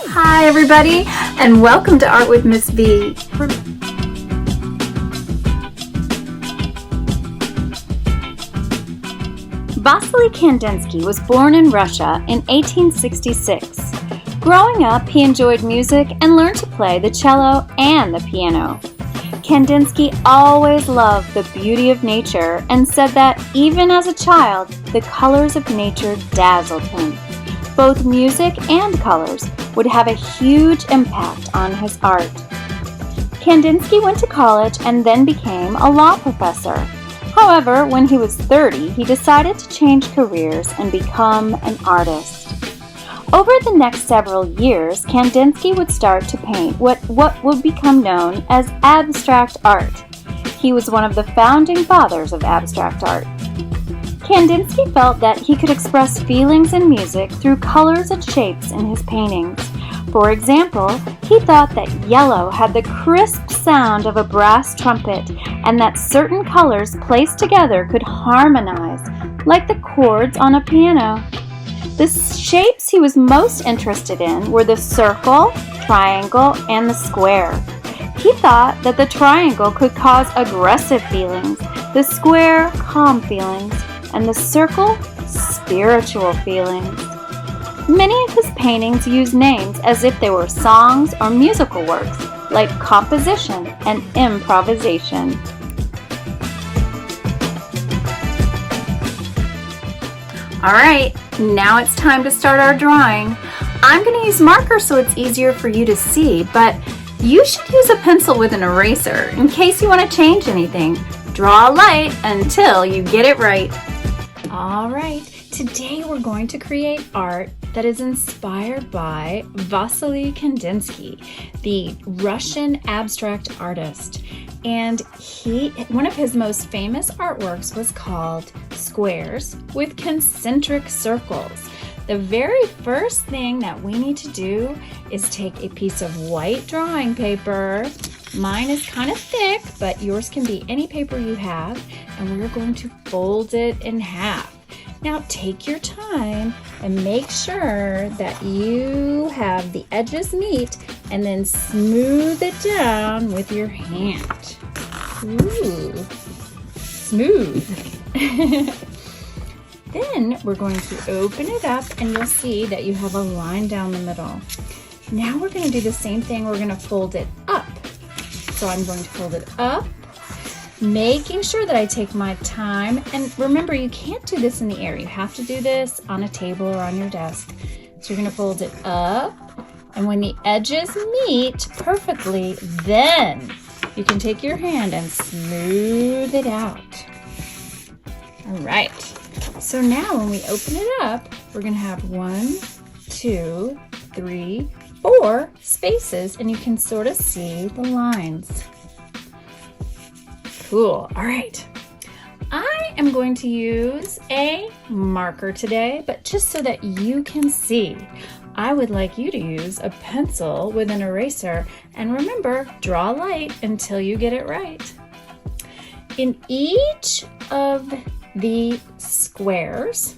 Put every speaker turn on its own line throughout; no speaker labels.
Hi everybody, and welcome to Art with Miss V. Vasily Kandinsky was born in Russia in 1866. Growing up, he enjoyed music and learned to play the cello and the piano. Kandinsky always loved the beauty of nature and said that even as a child, the colors of nature dazzled him. Both music and colors would have a huge impact on his art. Kandinsky went to college and then became a law professor. However, when he was 30, he decided to change careers and become an artist. Over the next several years, Kandinsky would start to paint what would become known as abstract art. He was one of the founding fathers of abstract art. Kandinsky felt that he could express feelings in music through colors and shapes in his paintings. For example, he thought that yellow had the crisp sound of a brass trumpet and that certain colors placed together could harmonize, like the chords on a piano. The shapes he was most interested in were the circle, triangle, and the square. He thought that the triangle could cause aggressive feelings, the square, calm feelings, and the circle, spiritual feelings. Many of his paintings use names as if they were songs or musical works, like composition and improvisation. Alright, now it's time to start our drawing. I'm going to use markers so it's easier for you to see, but you should use a pencil with an eraser in case you want to change anything. Draw a light until you get it right. Alright, today we're going to create art that is inspired by Vasily Kandinsky, the Russian abstract artist. And one of his most famous artworks was called Squares with Concentric Circles. The very first thing that we need to do is take a piece of white drawing paper. Mine is kind of thick, but yours can be any paper you have, and we're going to fold it in half. Now take your time and make sure that you have the edges meet and then smooth it down with your hand. Ooh, smooth. Then we're going to open it up and you'll see that you have a line down the middle. Now we're going to do the same thing. We're going to fold it up. So I'm going to fold it up, making sure that I take my time. And remember, you can't do this in the air. You have to do this on a table or on your desk. So you're going to fold it up. And when the edges meet perfectly, then you can take your hand and smooth it out. All right. So now when we open it up, we're going to have 1, 2, 3, 4 spaces, and you can sort of see the lines. Cool. All right. I am going to use a marker today, but just so that you can see, I would like you to use a pencil with an eraser. And remember, draw a light until you get it right. In each of the squares,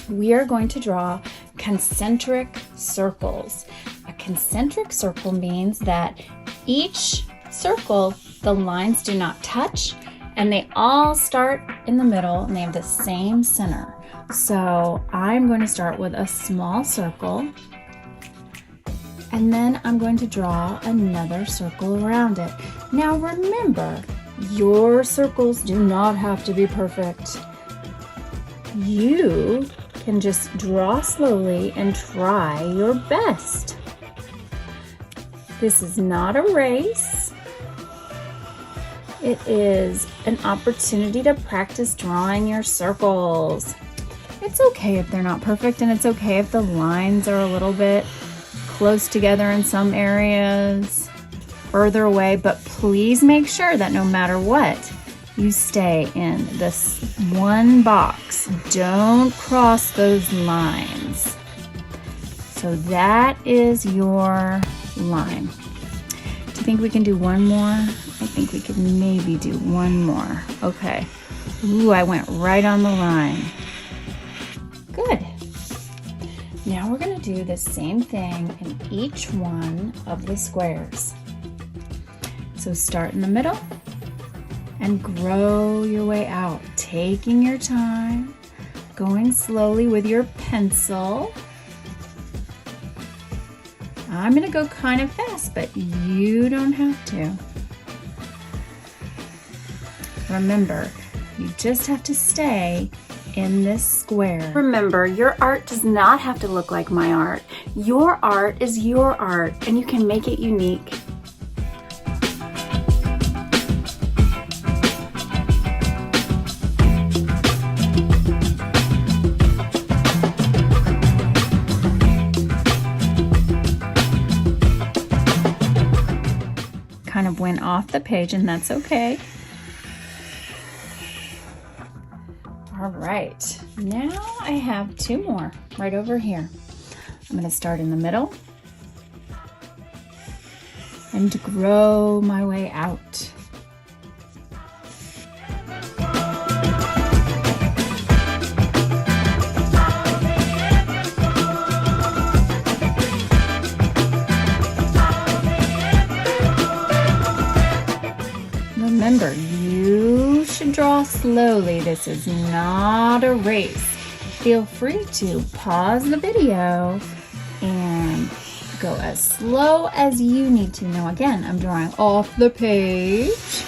we are going to draw concentric circles. A concentric circle means that each circle, the lines do not touch, and they all start in the middle and they have the same center. So I'm going to start with a small circle, and then I'm going to draw another circle around it. Now remember, your circles do not have to be perfect. You can just draw slowly and try your best. This is not a race. It is an opportunity to practice drawing your circles. It's okay if they're not perfect, and it's okay if the lines are a little bit close together in some areas, further away, but please make sure that no matter what, you stay in this one box. Don't cross those lines. So that is your line. Do you think we can do one more? I think we could maybe do one more. Okay. Ooh, I went right on the line. Good. Now we're going to do the same thing in each one of the squares. So start in the middle and grow your way out, taking your time, going slowly with your pencil. I'm going to go kind of fast, but you don't have to. Remember, you just have to stay in this square. Remember, your art does not have to look like my art. Your art is your art, and you can make it unique. Kind of went off the page, and that's okay. All right, now I have two more right over here. I'm going to start in the middle and grow my way out. Remember, you should draw slowly. This is not a race. Feel free to pause the video and go as slow as you need to. Now again, I'm drawing off the page.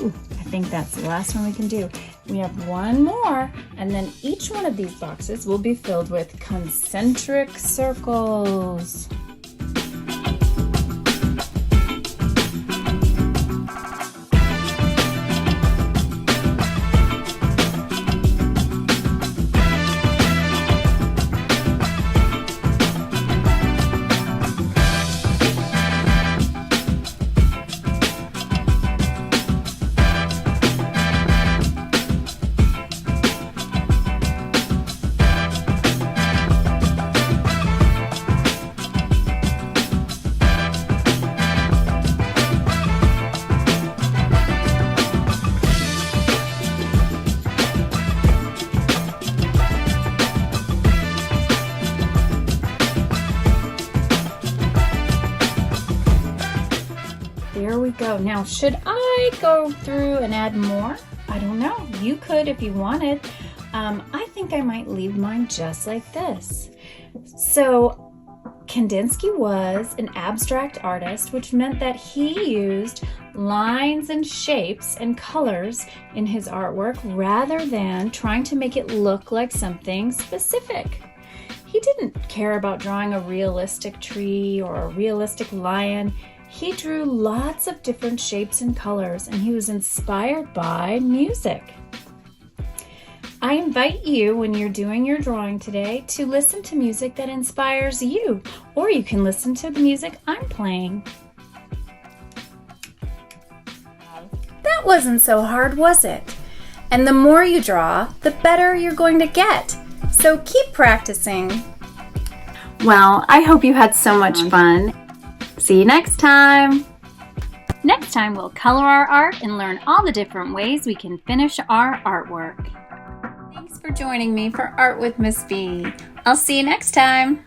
Ooh, I think that's the last one we can do. We have one more, and then each one of these boxes will be filled with concentric circles. There we go. Now, should I go through and add more? I don't know. You could if you wanted. I think I might leave mine just like this. So, Kandinsky was an abstract artist, which meant that he used lines and shapes and colors in his artwork rather than trying to make it look like something specific. He didn't care about drawing a realistic tree or a realistic lion. He drew lots of different shapes and colors, and he was inspired by music. I invite you, when you're doing your drawing today, to listen to music that inspires you, or you can listen to the music I'm playing. That wasn't so hard, was it? And the more you draw, the better you're going to get. So keep practicing. Well, I hope you had so much fun. See you next time! Next time we'll color our art and learn all the different ways we can finish our artwork. Thanks for joining me for Art with Miss B. I'll see you next time!